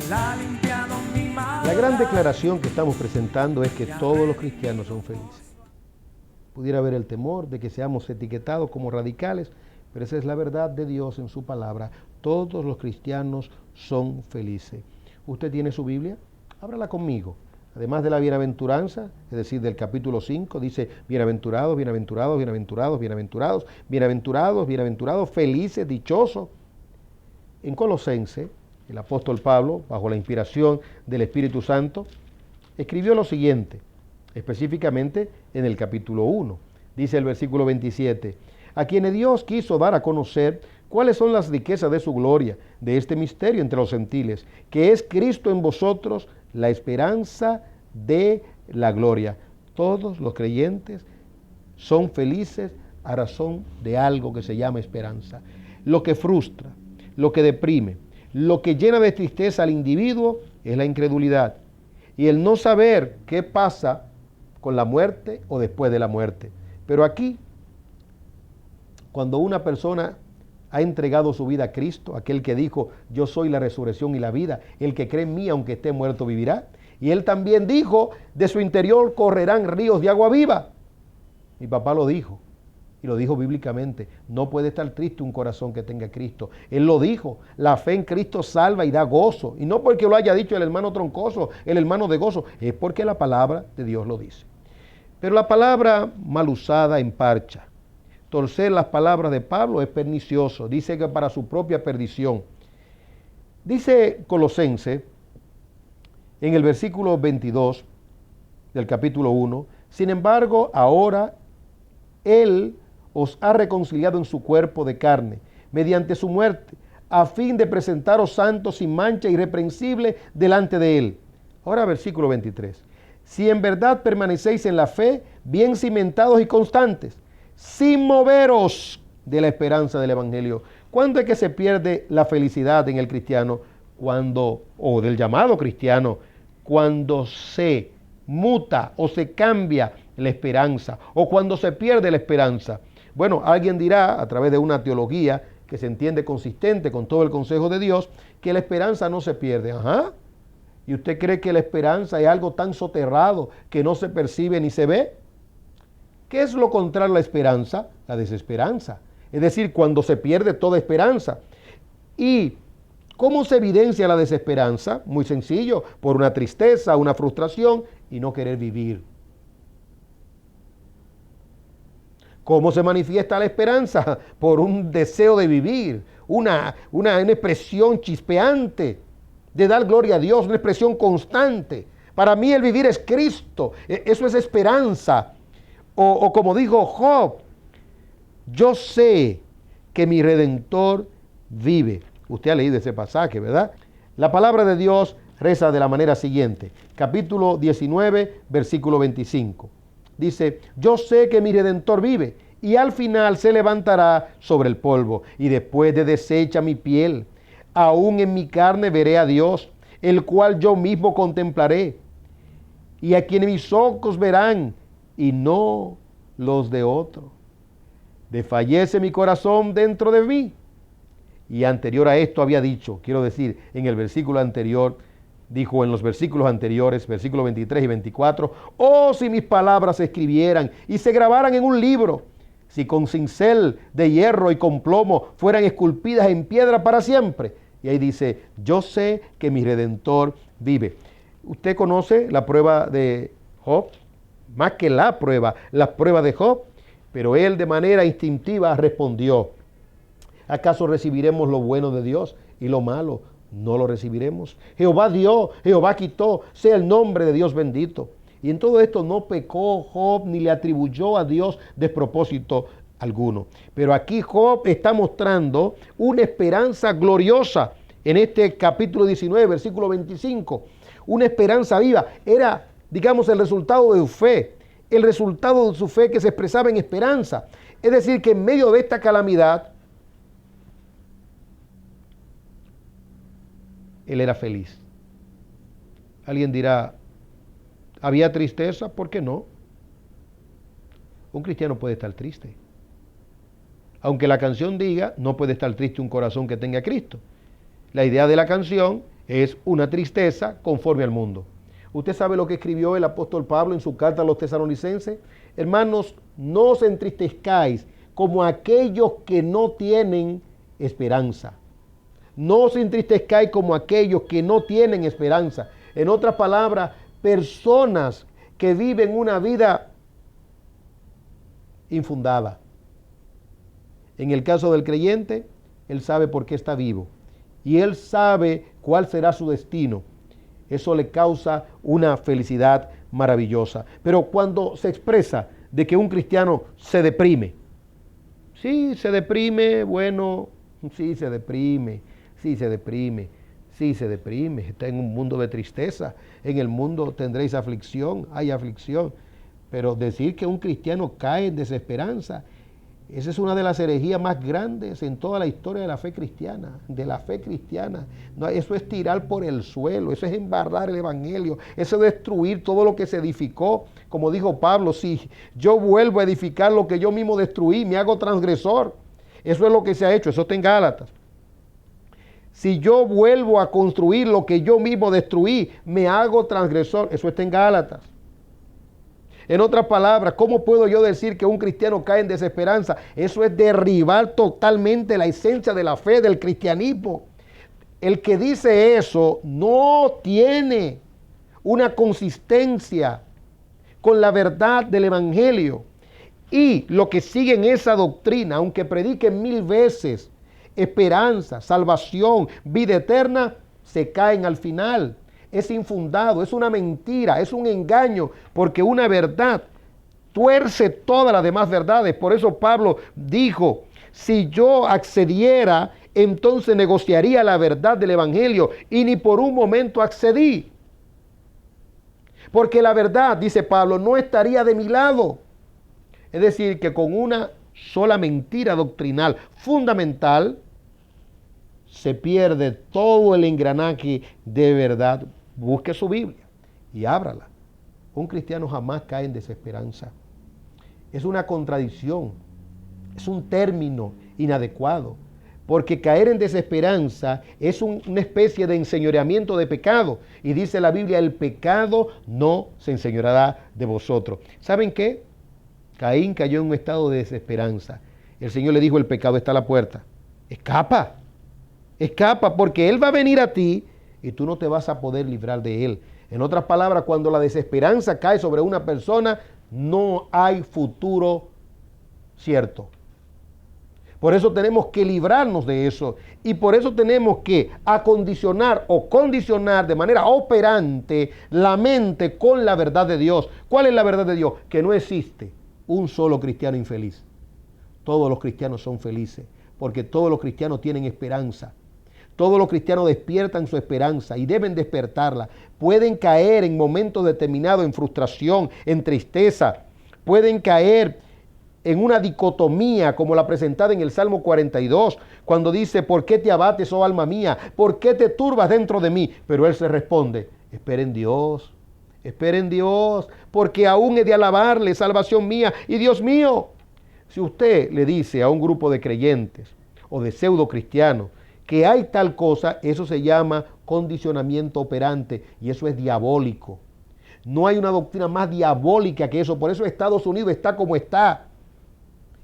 La gran declaración que estamos presentando es que todos los cristianos son felices. Pudiera haber el temor de que seamos etiquetados como radicales, pero esa es la verdad de Dios en su palabra. Todos los cristianos son felices. ¿Usted tiene su Biblia? Ábrala conmigo. Además de la bienaventuranza, es decir, del capítulo 5, dice bienaventurados, bienaventurados, bienaventurados, bienaventurados, bienaventurados, bienaventurados, felices, dichosos. En Colosense, el apóstol Pablo, bajo la inspiración del Espíritu Santo, escribió lo siguiente, específicamente en el capítulo 1. Dice el versículo 27, a quienes Dios quiso dar a conocer cuáles son las riquezas de su gloria, de este misterio entre los gentiles, que es Cristo en vosotros, la esperanza de la gloria. Todos los creyentes son felices a razón de algo que se llama esperanza. Lo que frustra, lo que deprime, lo que llena de tristeza al individuo es la incredulidad y el no saber qué pasa con la muerte o después de la muerte. Pero aquí, cuando una persona ha entregado su vida a Cristo, aquel que dijo, yo soy la resurrección y la vida, el que cree en mí, aunque esté muerto, vivirá. Y él también dijo, de su interior correrán ríos de agua viva. Mi papá lo dijo, y lo dijo bíblicamente, no puede estar triste un corazón que tenga Cristo. Él lo dijo, la fe en Cristo salva y da gozo. Y no porque lo haya dicho el hermano Troncoso, el hermano de gozo, es porque la palabra de Dios lo dice. Pero la palabra mal usada emparcha. Torcer las palabras de Pablo es pernicioso, dice que para su propia perdición. Dice Colosense, en el versículo 22 del capítulo 1, sin embargo, ahora Él os ha reconciliado en su cuerpo de carne, mediante su muerte, a fin de presentaros santos sin mancha, irreprensible delante de Él. Ahora versículo 23. Si en verdad permanecéis en la fe, bien cimentados y constantes, sin moveros de la esperanza del Evangelio. ¿Cuándo es que se pierde la felicidad en el cristiano? O del llamado cristiano, cuando se muta o se cambia la esperanza, o cuando se pierde la esperanza. Bueno, alguien dirá, a través de una teología que se entiende consistente con todo el consejo de Dios, que la esperanza no se pierde. Ajá. ¿Y usted cree que la esperanza es algo tan soterrado que no se percibe ni se ve? ¿Qué es lo contrario a la esperanza? La desesperanza. Es decir, cuando se pierde toda esperanza. ¿Y cómo se evidencia la desesperanza? Muy sencillo, por una tristeza, una frustración y no querer vivir. ¿Cómo se manifiesta la esperanza? Por un deseo de vivir, una expresión chispeante de dar gloria a Dios, una expresión constante. Para mí el vivir es Cristo, eso es esperanza. O como dijo Job, yo sé que mi Redentor vive. Usted ha leído ese pasaje, ¿verdad? La palabra de Dios reza de la manera siguiente. Capítulo 19, versículo 25. Dice, yo sé que mi Redentor vive y al final se levantará sobre el polvo y después de deshecha mi piel, aún en mi carne veré a Dios, el cual yo mismo contemplaré y a quien mis ojos verán y no los de otro. Desfallece mi corazón dentro de mí. Y anterior a esto había dicho, quiero decir, en el versículo anterior, dijo en los versículos anteriores, versículos 23 y 24, oh, si mis palabras se escribieran y se grabaran en un libro, si con cincel de hierro y con plomo fueran esculpidas en piedra para siempre. Y ahí dice, yo sé que mi Redentor vive. ¿Usted conoce la prueba de Job? Más que la prueba de Job, pero él de manera instintiva respondió, ¿acaso recibiremos lo bueno de Dios y lo malo no lo recibiremos? Jehová dio, Jehová quitó, sea el nombre de Dios bendito. Y en todo esto no pecó Job ni le atribuyó a Dios despropósito alguno. Pero aquí Job está mostrando una esperanza gloriosa en este capítulo 19, versículo 25. Una esperanza viva. Era, digamos, el resultado de su fe. El resultado de su fe que se expresaba en esperanza. Es decir, que en medio de esta calamidad, él era feliz. Alguien dirá, ¿había tristeza? ¿Por qué no? Un cristiano puede estar triste. Aunque la canción diga, no puede estar triste un corazón que tenga a Cristo. La idea de la canción Es una tristeza conforme al mundo. ¿Usted sabe lo que escribió el apóstol Pablo en su carta a los tesalonicenses? Hermanos, no os entristezcáis como aquellos que no tienen esperanza. No os entristezcáis como aquellos que no tienen esperanza. En otras palabras, personas que viven una vida infundada. En el caso del creyente, él sabe por qué está vivo y él sabe cuál será su destino. Eso le causa una felicidad maravillosa. Pero cuando se expresa de que un cristiano se deprime, sí, se deprime, bueno, sí, se deprime, sí, se deprime, sí, se deprime. Está en un mundo de tristeza. En el mundo tendréis aflicción, hay aflicción. Pero decir que un cristiano cae en desesperanza, esa es una de las herejías más grandes en toda la historia de la fe cristiana, No, eso es tirar por el suelo, eso es embarrar el evangelio, eso es destruir todo lo que se edificó. Como dijo Pablo, si yo vuelvo a edificar lo que yo mismo destruí, me hago transgresor. Eso es lo que se ha hecho, eso está en Gálatas. Si yo vuelvo a construir lo que yo mismo destruí, me hago transgresor. Eso está en Gálatas. En otras palabras, ¿cómo puedo yo decir que un cristiano cae en desesperanza? Eso es derribar totalmente la esencia de la fe, del cristianismo. El que dice eso no tiene una consistencia con la verdad del evangelio. Y lo que sigue en esa doctrina, aunque prediquen 1000 veces esperanza, salvación, vida eterna, se caen al final. Es infundado, es una mentira, es un engaño, porque una verdad tuerce todas las demás verdades. Por eso Pablo dijo, si yo accediera, entonces negociaría la verdad del evangelio, y ni por un momento accedí. Porque la verdad, dice Pablo, no estaría de mi lado. Es decir, que con una sola mentira doctrinal fundamental, se pierde todo el engranaje de verdad. Busque su Biblia y ábrala. Un cristiano jamás cae en desesperanza. Es una contradicción, es un término inadecuado, porque caer en desesperanza es una especie de enseñoreamiento de pecado. Y dice la Biblia, el pecado no se enseñoreará de vosotros. ¿Saben qué? Caín cayó en un estado de desesperanza. El Señor le dijo, el pecado está a la puerta. Escapa. Escapa, porque Él va a venir a ti y tú no te vas a poder librar de Él. En otras palabras, cuando la desesperanza cae sobre una persona, no hay futuro cierto. Por eso tenemos que librarnos de eso. Y por eso tenemos que acondicionar o condicionar de manera operante la mente con la verdad de Dios. ¿Cuál es la verdad de Dios? Que no existe un solo cristiano infeliz. Todos los cristianos son felices, porque todos los cristianos tienen esperanza. Todos los cristianos despiertan su esperanza y deben despertarla. Pueden caer en momentos determinados en frustración, en tristeza. Pueden caer en una dicotomía como la presentada en el Salmo 42, cuando dice, ¿por qué te abates, oh alma mía? ¿Por qué te turbas dentro de mí? Pero él se responde, espera en Dios, porque aún he de alabarle, salvación mía y Dios mío. Si usted le dice a un grupo de creyentes o de pseudo cristianos que hay tal cosa, eso se llama condicionamiento operante y eso es diabólico. No hay una doctrina más diabólica que eso. Por eso Estados Unidos está como está.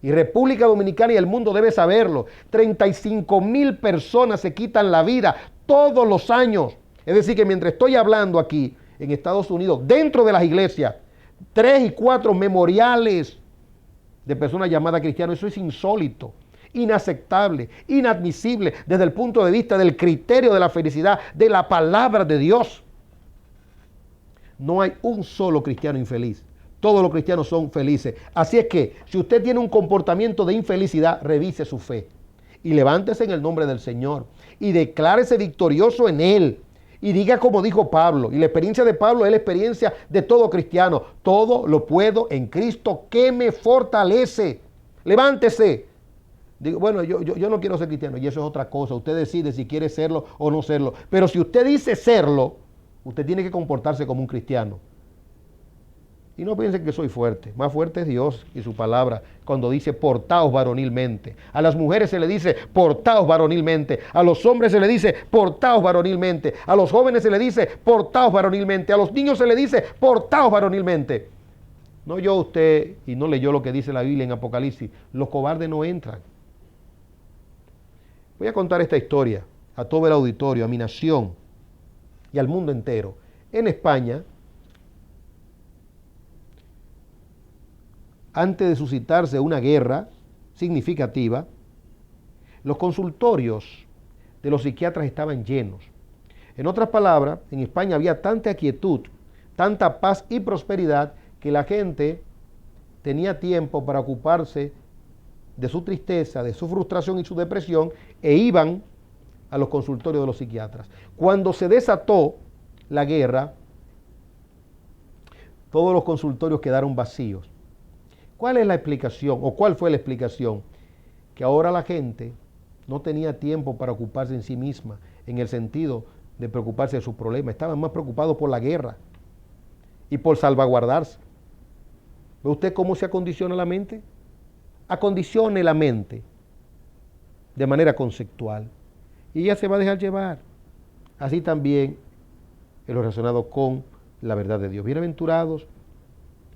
Y República Dominicana y el mundo debe saberlo. 35,000 personas se quitan la vida todos los años. Es decir, que mientras estoy hablando aquí en Estados Unidos, dentro de las iglesias, 3 y 4 memoriales de personas llamadas cristianos. Eso es insólito, inaceptable, inadmisible desde el punto de vista del criterio de la felicidad, de la palabra de Dios. No hay un solo cristiano infeliz. Todos los cristianos son felices. Así es que, si usted tiene un comportamiento de infelicidad, revise su fe. Y levántese en el nombre del Señor. Y declárese victorioso en Él. Y diga como dijo Pablo. Y la experiencia de Pablo es la experiencia de todo cristiano. Todo lo puedo en Cristo que me fortalece. Levántese. Digo, bueno, yo no quiero ser cristiano. Y eso es otra cosa. Usted decide si quiere serlo o no serlo. Pero si usted dice serlo, usted tiene que comportarse como un cristiano. Y no piensen que soy fuerte, más fuerte es Dios y su palabra cuando dice portaos varonilmente. A las mujeres se le dice portaos varonilmente, a los hombres se le dice portaos varonilmente, a los jóvenes se le dice portaos varonilmente, a los niños se le dice portaos varonilmente. No yo usted y no leyó lo que dice la Biblia en Apocalipsis, los cobardes no entran. Voy a contar esta historia a todo el auditorio, a mi nación y al mundo entero. En España, antes de suscitarse una guerra significativa, los consultorios de los psiquiatras estaban llenos. En otras palabras, en España había tanta quietud, tanta paz y prosperidad que la gente tenía tiempo para ocuparse de su tristeza, de su frustración y su depresión e iban a los consultorios de los psiquiatras. Cuando se desató la guerra, todos los consultorios quedaron vacíos. ¿Cuál es la explicación o cuál fue la explicación? Que ahora la gente no tenía tiempo para ocuparse en sí misma, en el sentido de preocuparse de sus problemas. Estaban más preocupados por la guerra y por salvaguardarse. ¿Ve usted cómo se acondiciona la mente? Acondicione la mente de manera conceptual y ella se va a dejar llevar. Así también en lo relacionado con la verdad de Dios. Bienaventurados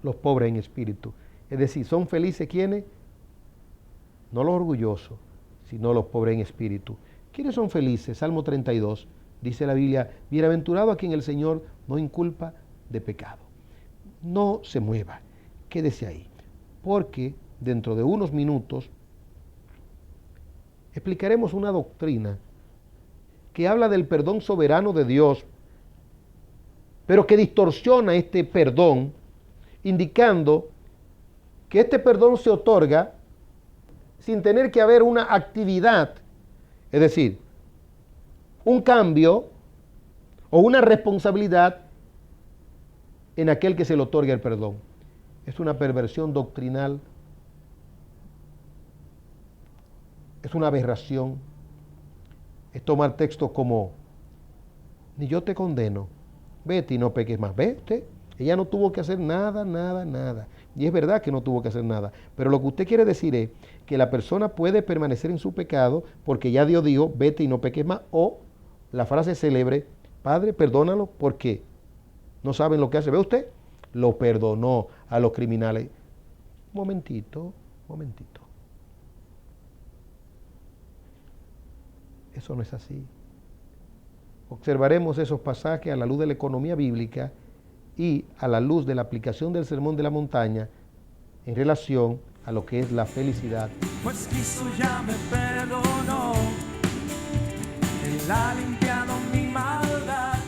los pobres en espíritu. Es decir, son felices ¿quiénes? No los orgullosos, sino los pobres en espíritu. ¿Quiénes son felices? Salmo 32, dice la Biblia, bienaventurado a quien el Señor no inculpa de pecado. No se mueva, quédese ahí, porque dentro de unos minutos explicaremos una doctrina que habla del perdón soberano de Dios, pero que distorsiona este perdón, indicando que este perdón se otorga sin tener que haber una actividad, es decir, un cambio o una responsabilidad en aquel que se le otorga el perdón. Es una perversión doctrinal, es una aberración, es tomar textos como, ni yo te condeno, vete y no peques más, vete. Ella no tuvo que hacer nada. Y es verdad que no tuvo que hacer nada. Pero lo que usted quiere decir es que la persona puede permanecer en su pecado porque ya Dios dijo, vete y no peques más. O la frase célebre, Padre, perdónalo porque no saben lo que hace. ¿Ve usted? Lo perdonó a los criminales. Momentito. Eso no es así. Observaremos esos pasajes a la luz de la economía bíblica y a la luz de la aplicación del Sermón de la Montaña en relación a lo que es la felicidad. Pues Cristo ya me perdonó, Él ha limpiado mi maldad.